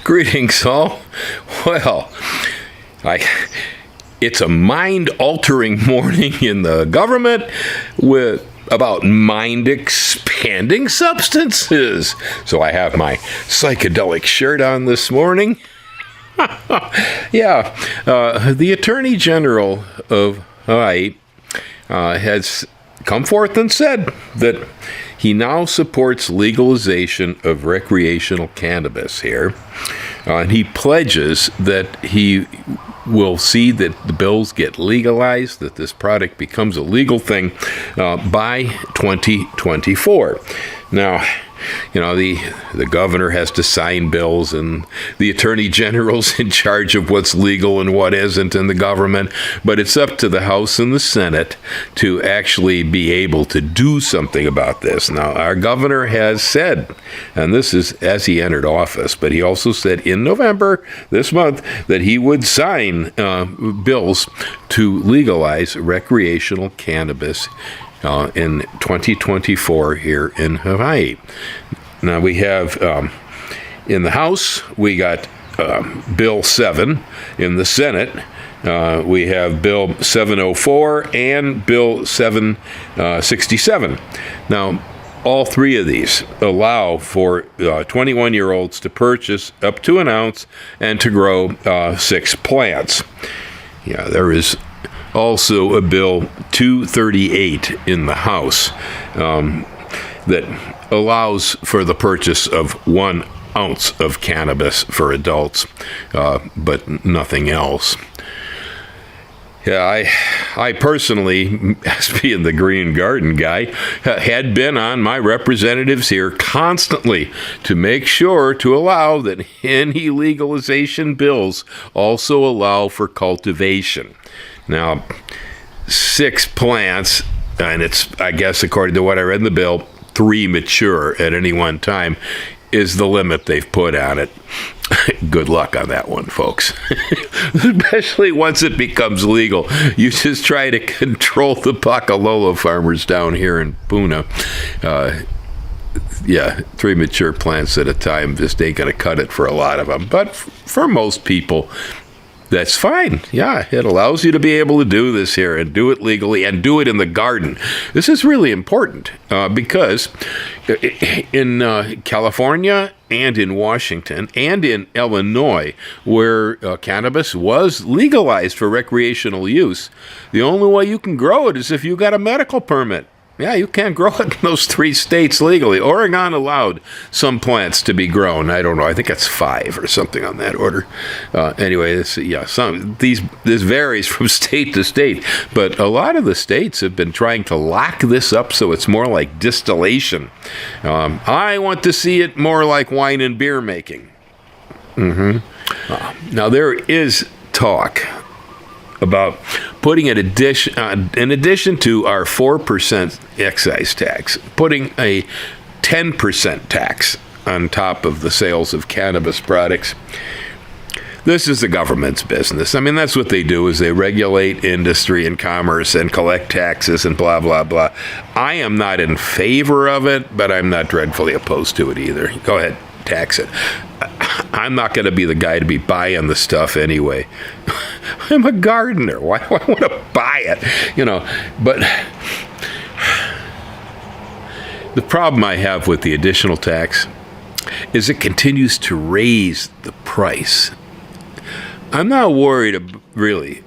Greetings, all. Well, it's a mind-altering morning in the government about mind-expanding substances. So I have my psychedelic shirt on this morning. The Attorney General of Hawaii has come forth and said that he now supports legalization of recreational cannabis here. And he pledges that he will see that the bills get legalized, that this product becomes a legal thing by 2024. Now, the governor has to sign bills, and the attorney general's in charge of what's legal and what isn't in the government. But it's up to the House and the Senate to actually be able to do something about this. Now, our governor has said, and this is as he entered office, but he also said in November this month that he would sign bills to legalize recreational cannabis in 2024 here in Hawaii. Now we have in the House, we got Bill 7. In the Senate, we have Bill 704 and Bill 767. Now, all three of these allow for 21-year-olds to purchase up to an ounce and to grow 6 plants. Yeah, there is also a Bill 238 in the House that allows for the purchase of 1 ounce of cannabis for adults, but nothing else. Yeah, I personally, as being the Green Garden guy, had been on my representatives here constantly to make sure to allow that any legalization bills also allow for cultivation. Now, 6 plants, and it's, I guess, according to what I read in the bill, 3 mature at any one time, is the limit they've put on it. Good luck on that one, folks. Especially once it becomes legal. You just try to control the Pakalolo farmers down here in Puna. 3 mature plants at a time just ain't going to cut it for a lot of them. But for most people, that's fine. Yeah, it allows you to be able to do this here and do it legally and do it in the garden. This is really important because in California and in Washington and in Illinois, where cannabis was legalized for recreational use, the only way you can grow it is if you got a medical permit. Yeah, you can't grow it in those 3 states legally. Oregon allowed some plants to be grown. I don't know. I think that's 5 or something on that order. Anyway, this varies from state to state. But a lot of the states have been trying to lock this up so it's more like distillation. I want to see it more like wine and beer making. Now, there is talk about putting in addition to our 4% excise tax, putting a 10% tax on top of the sales of cannabis products. This is the government's business. I mean, that's what they do, is they regulate industry and commerce and collect taxes and blah, blah, blah. I am not in favor of it, but I'm not dreadfully opposed to it either. Go ahead, tax it. I'm not going to be the guy to be buying the stuff anyway. I'm a gardener. Why do I want to buy it? But the problem I have with the additional tax is it continues to raise the price. I'm not worried really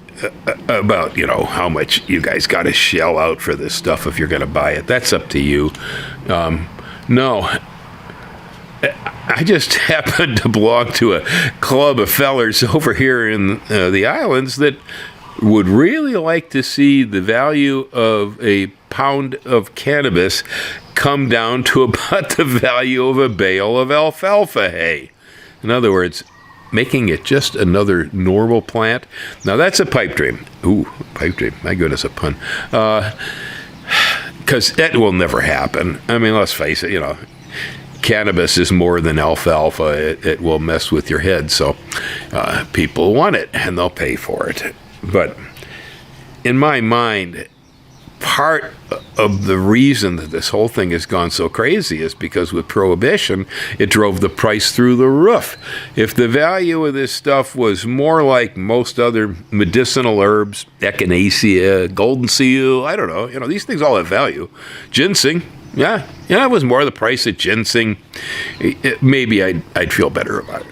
about, how much you guys got to shell out for this stuff if you're going to buy it. That's up to you. No. I just happen to belong to a club of fellers over here in the islands that would really like to see the value of a pound of cannabis come down to about the value of a bale of alfalfa hay. In other words, making it just another normal plant. Now, that's a pipe dream. Ooh, pipe dream. My goodness, a pun. Because that will never happen. I mean, let's face it, cannabis is more than alfalfa. It will mess with your head. So people want it, and they'll pay for it. But in my mind, part of the reason that this whole thing has gone so crazy is because with prohibition, it drove the price through the roof. If the value of this stuff was more like most other medicinal herbs, echinacea, golden seal, I don't know, these things all have value. Ginseng, yeah, it was more the price of ginseng. Maybe I'd feel better about it.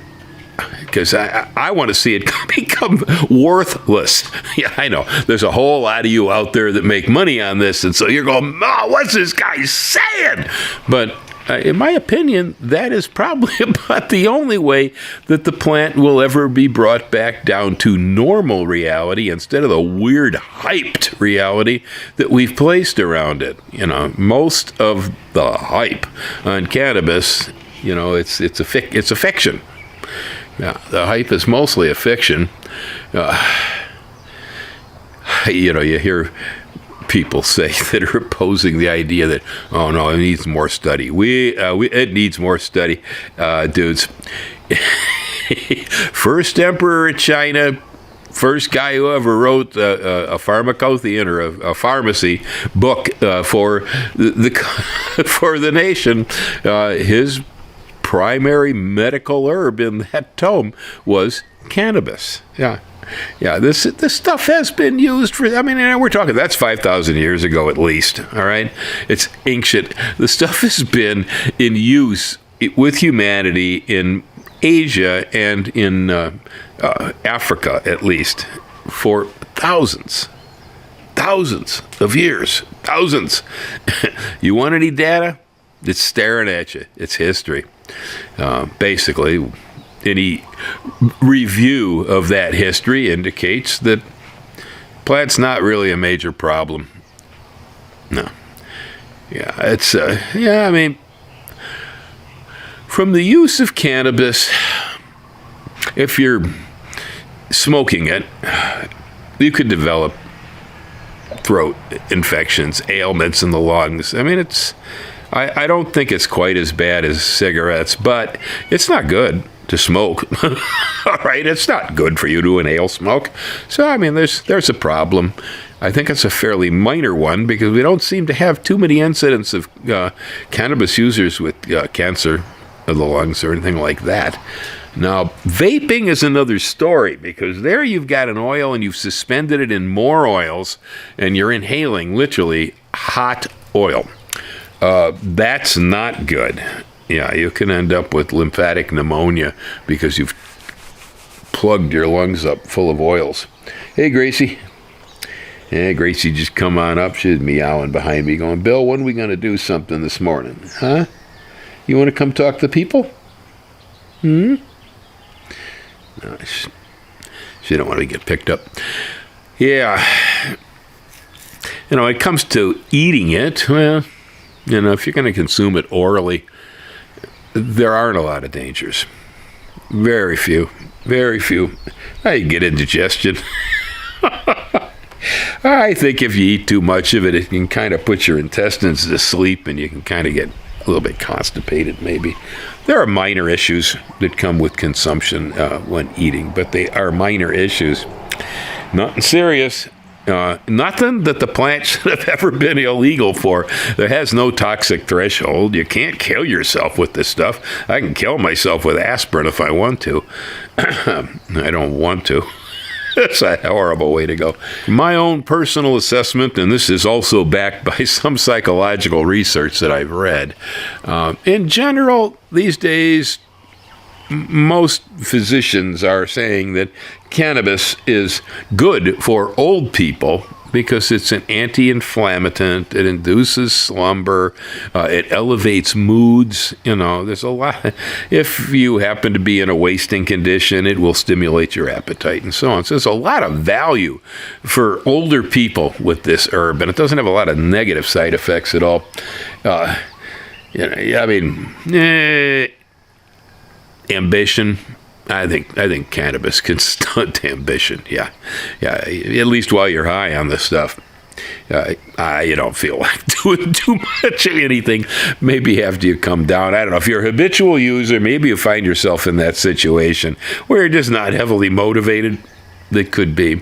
Because I want to see it become worthless. Yeah, I know. There's a whole lot of you out there that make money on this, and so you're going, oh, what's this guy saying? But in my opinion, that is probably about the only way that the plant will ever be brought back down to normal reality instead of the weird hyped reality that we've placed around it. Most of the hype on cannabis, it's a fiction. Yeah, the hype is mostly a fiction. You hear people say that are opposing the idea that, oh no, it needs more study. It needs more study, dudes. First emperor of China, first guy who ever wrote a pharmacotheon or a pharmacy book for the nation. His primary medical herb in that tome was cannabis. Yeah. This stuff has been used for. We're talking that's 5,000 years ago at least. All right, it's ancient. The stuff has been in use with humanity in Asia and in Africa at least for thousands of years. Thousands. You want any data? It's staring at you. It's history. Basically, any review of that history indicates that plant's not really a major problem. No. Yeah, it's, from the use of cannabis, if you're smoking it, you could develop throat infections, ailments in the lungs. I don't think it's quite as bad as cigarettes, but it's not good to smoke. All right, it's not good for you to inhale smoke. So, there's a problem. I think it's a fairly minor one because we don't seem to have too many incidents of cannabis users with cancer of the lungs or anything like that. Now, vaping is another story because there you've got an oil and you've suspended it in more oils and you're inhaling literally hot oil. That's not good. Yeah, you can end up with lymphatic pneumonia because you've plugged your lungs up full of oils. Hey, Gracie. Yeah, Gracie just come on up. She's meowing behind me going, Bill, when are we going to do something this morning? Huh? You want to come talk to people? No, she don't want to get picked up. Yeah. It comes to eating it, well, if you're going to consume it orally, there aren't a lot of dangers. Very few. I get indigestion. I think if you eat too much of it, it can kind of put your intestines to sleep and you can kind of get a little bit constipated maybe. There are minor issues that come with consumption when eating, but they are minor issues. Nothing serious. Nothing that the plant should have ever been illegal for. There has no toxic threshold. You can't kill yourself with this stuff. I can kill myself with aspirin if I want to. I don't want to. That's a horrible way to go. My own personal assessment, and this is also backed by some psychological research that I've read. In general, these days, most physicians are saying that cannabis is good for old people because it's an anti-inflammatory. It induces slumber. It elevates moods. There's a lot. If you happen to be in a wasting condition, it will stimulate your appetite and so on. So there's a lot of value for older people with this herb, and it doesn't have a lot of negative side effects at all. Ambition. I think cannabis can stunt ambition. Yeah. At least while you're high on this stuff. You don't feel like doing too much of anything. Maybe after you come down, I don't know. If you're a habitual user, maybe you find yourself in that situation where you're just not heavily motivated. That could be.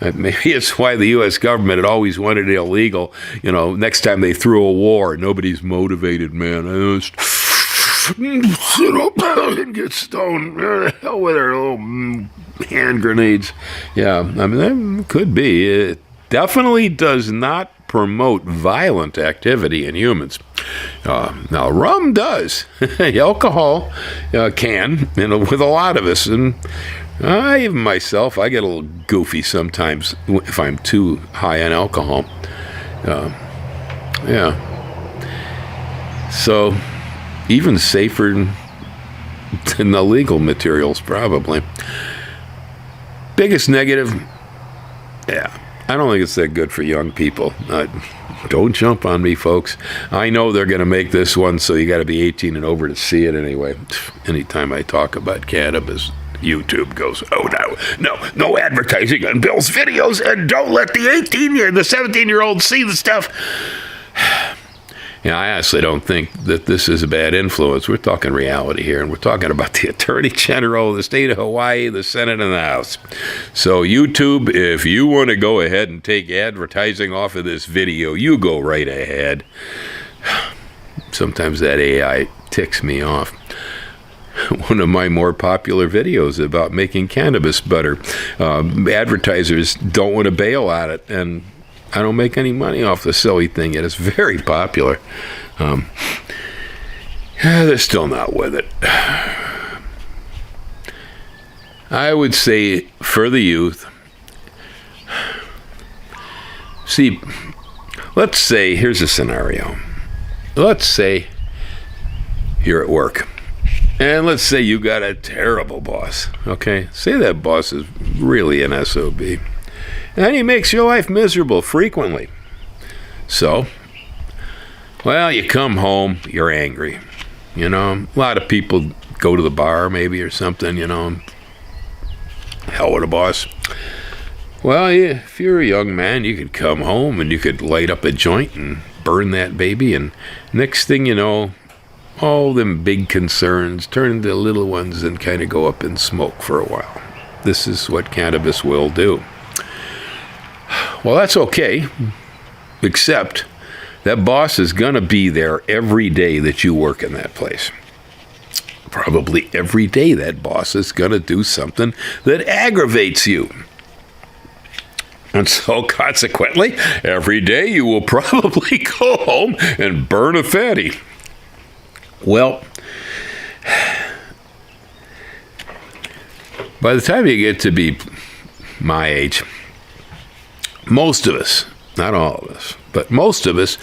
Maybe it's why the U.S. government had always wanted it illegal. Next time they threw a war, nobody's motivated, man. Sit up and get stoned. Hell with their little hand grenades. Yeah, that could be. It definitely does not promote violent activity in humans. Now, rum does. Alcohol can, with a lot of us. And even myself, I get a little goofy sometimes if I'm too high on alcohol. Yeah. So, even safer than the legal materials, probably. Biggest negative, I don't think it's that good for young people. Don't jump on me, folks. I know they're going to make this one, so you got to be 18 and over to see it anyway. Anytime I talk about cannabis, YouTube goes, no advertising on Bill's videos, and don't let the 17-year-old see the stuff. I honestly don't think that this is a bad influence. We're talking reality here, and we're talking about the Attorney General of the state of Hawaii, the Senate, and the House. So YouTube, if you want to go ahead and take advertising off of this video, you go right ahead. Sometimes that AI ticks me off. One of my more popular videos about making cannabis butter. Advertisers don't want to bail on it, and I don't make any money off the silly thing yet. It's very popular. They're still not with it. I would say for the youth, see, let's say, here's a scenario. Let's say you're at work. And let's say you got a terrible boss, okay? Say that boss is really an SOB. And he makes your life miserable frequently. So, you come home, you're angry. A lot of people go to the bar maybe or something, hell with a boss. Well, if you're a young man, you could come home and you could light up a joint and burn that baby. And next thing you know, all them big concerns turn into little ones and kind of go up in smoke for a while. This is what cannabis will do. Well, that's okay, except that boss is going to be there every day that you work in that place. Probably every day that boss is going to do something that aggravates you. And so, consequently, every day you will probably go home and burn a fatty. Well, by the time you get to be my age, most of us, not all of us, but most of us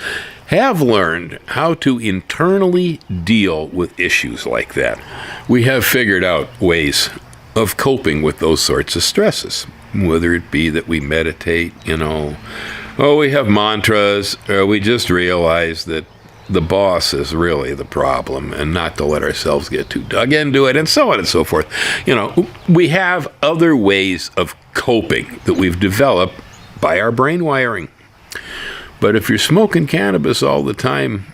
have learned how to internally deal with issues like that. We have figured out ways of coping with those sorts of stresses, whether it be that we meditate, we have mantras, or we just realize that the boss is really the problem and not to let ourselves get too dug into it, and so on and so forth. We have other ways of coping that we've developed by our brain wiring. But if you're smoking cannabis all the time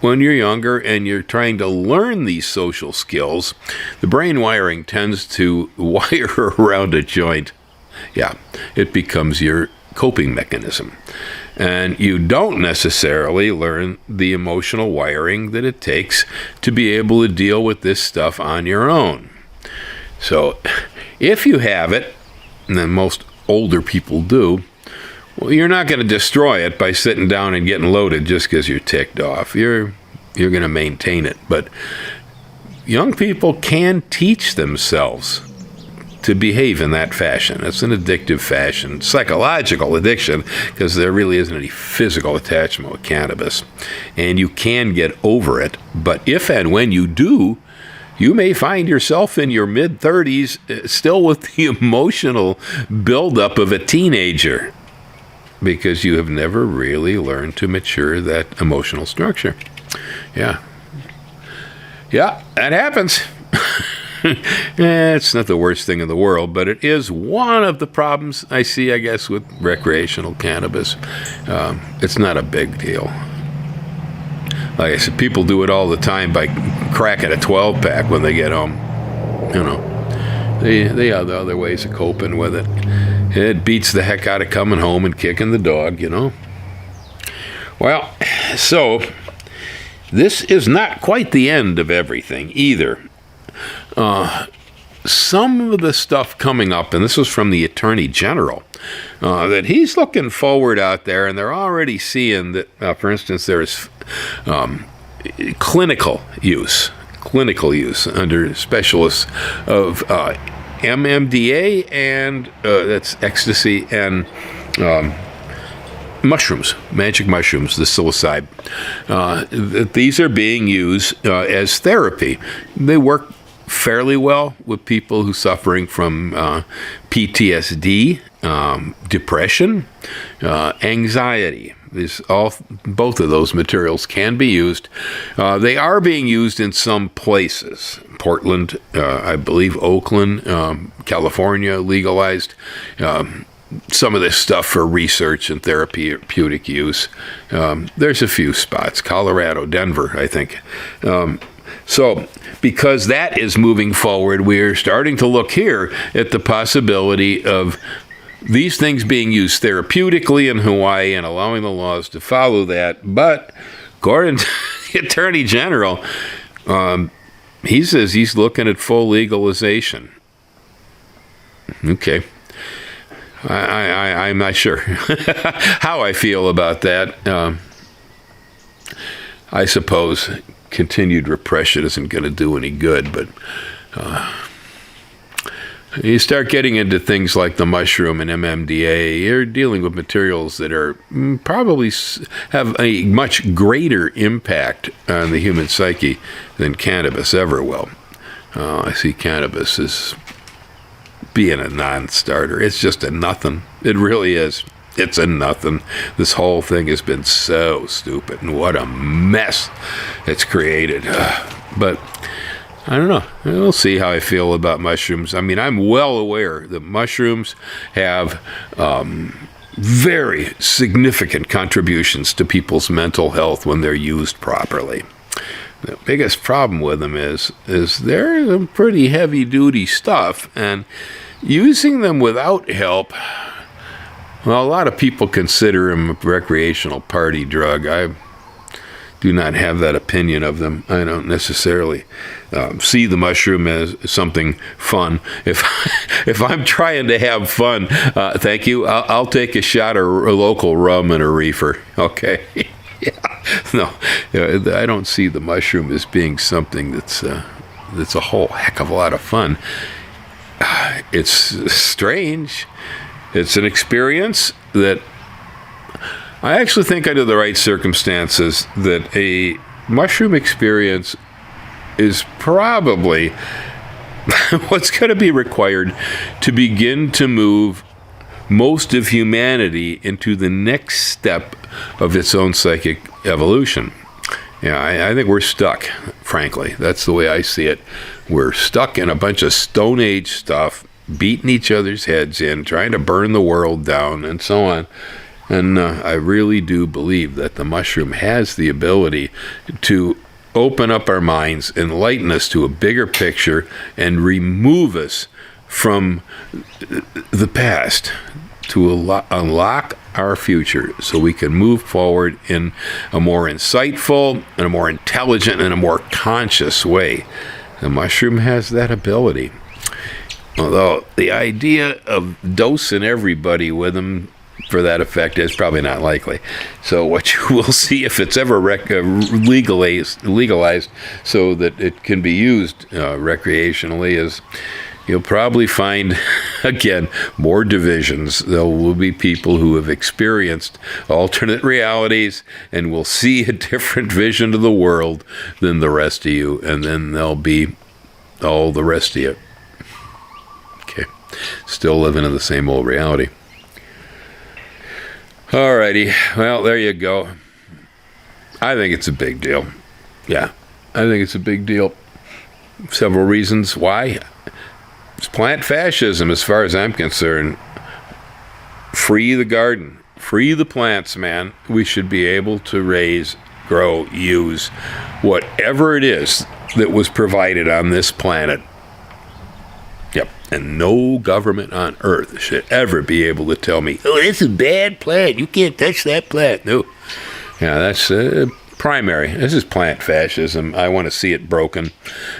when you're younger and you're trying to learn these social skills, the brain wiring tends to wire around a joint. It becomes your coping mechanism. And you don't necessarily learn the emotional wiring that it takes to be able to deal with this stuff on your own. So if you have it, and then most older people do, well, you're not going to destroy it by sitting down and getting loaded just because you're ticked off. You're going to maintain it. But young people can teach themselves to behave in that fashion. It's an addictive fashion, psychological addiction, because there really isn't any physical attachment with cannabis. And you can get over it. But if and when you do, you may find yourself in your mid-30s still with the emotional buildup of a teenager, because you have never really learned to mature that emotional structure. Yeah, that happens. It's not the worst thing in the world, but it is one of the problems I see, I guess, with recreational cannabis. It's not a big deal. Like I said, people do it all the time by cracking a 12-pack when they get home. They have other ways of coping with it. It beats the heck out of coming home and kicking the dog, you know. Well, so this is not quite the end of everything either. Some of the stuff coming up, and this was from the Attorney General, that he's looking forward out there, and they're already seeing that, for instance, there's clinical use under specialists of MMDA, and that's ecstasy, and mushrooms, magic mushrooms, the psilocybe. These are being used as therapy. They work fairly well with people who are suffering from PTSD, depression, anxiety. Both of those materials can be used. They are being used in some places. Portland, I believe Oakland, California legalized some of this stuff for research and therapeutic use. There's a few spots, Colorado, Denver, I think. So because that is moving forward, we're starting to look here at the possibility of these things being used therapeutically in Hawaii and allowing the laws to follow that. But according to the Attorney General, he says he's looking at full legalization. Okay. I'm not sure how I feel about that. I suppose continued repression isn't going to do any good, but you start getting into things like the mushroom and MMDA, you're dealing with materials that are probably have a much greater impact on the human psyche than cannabis ever will. I see cannabis as being a non-starter. It's just a nothing. It really is. It's a nothing. This whole thing has been so stupid, and what a mess it's created. But I don't know. We'll see how I feel about mushrooms. I mean, I'm well aware that mushrooms have very significant contributions to people's mental health when they're used properly. The biggest problem with them is they're pretty heavy-duty stuff, and using them without help, well, a lot of people consider them a recreational party drug. I do not have that opinion of them. I don't necessarily see the mushroom as something fun. If I'm trying to have fun, thank you. I'll take a shot of a local rum and a reefer. Okay. Yeah. No, I don't see the mushroom as being something that's a whole heck of a lot of fun. It's strange. It's an experience that I actually think under the right circumstances that a mushroom experience is probably what's going to be required to begin to move most of humanity into the next step of its own psychic evolution. Yeah, I think we're stuck, frankly. That's the way I see it. We're stuck in a bunch of Stone Age stuff, beating each other's heads in, trying to burn the world down, and so on. And I really do believe that the mushroom has the ability to open up our minds, enlighten us to a bigger picture, and remove us from the past to unlock our future so we can move forward in a more insightful and a more intelligent and a more conscious way. The mushroom has that ability. Although the idea of dosing everybody with them for that effect is probably not likely. So what you will see if it's ever legalized so that it can be used recreationally is you'll probably find, again, more divisions. There will be people who have experienced alternate realities and will see a different vision of the world than the rest of you, and then there'll be all the rest of you. Okay, still living in the same old reality. Alrighty, well, there you go. I think it's a big deal. Yeah, I think it's a big deal. Several reasons why. It's plant fascism as far as I'm concerned. Free the garden. Free the plants, man. We should be able to raise, grow, use whatever it is that was provided on this planet Yep. And no government on earth should ever be able to tell me, oh, this is a bad plant. You can't touch that plant. No. Yeah, that's primary. This is plant fascism. I want to see it broken.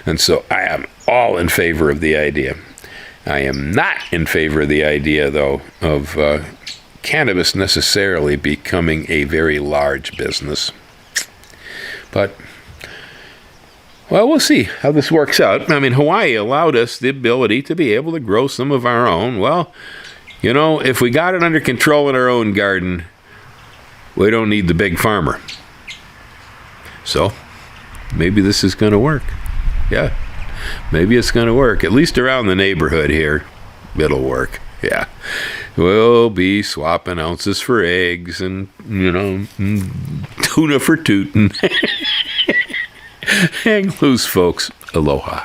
And so I am all in favor of the idea. I am not in favor of the idea, though, of cannabis necessarily becoming a very large business. But, well, we'll see how this works out. I mean, Hawaii allowed us the ability to be able to grow some of our own. Well, you know, if we got it under control in our own garden, we don't need the big farmer. So, maybe this is going to work. Yeah, maybe it's going to work. At least around the neighborhood here, it'll work. Yeah. We'll be swapping ounces for eggs and, you know, tuna for tootin'. Hang loose, folks. Aloha.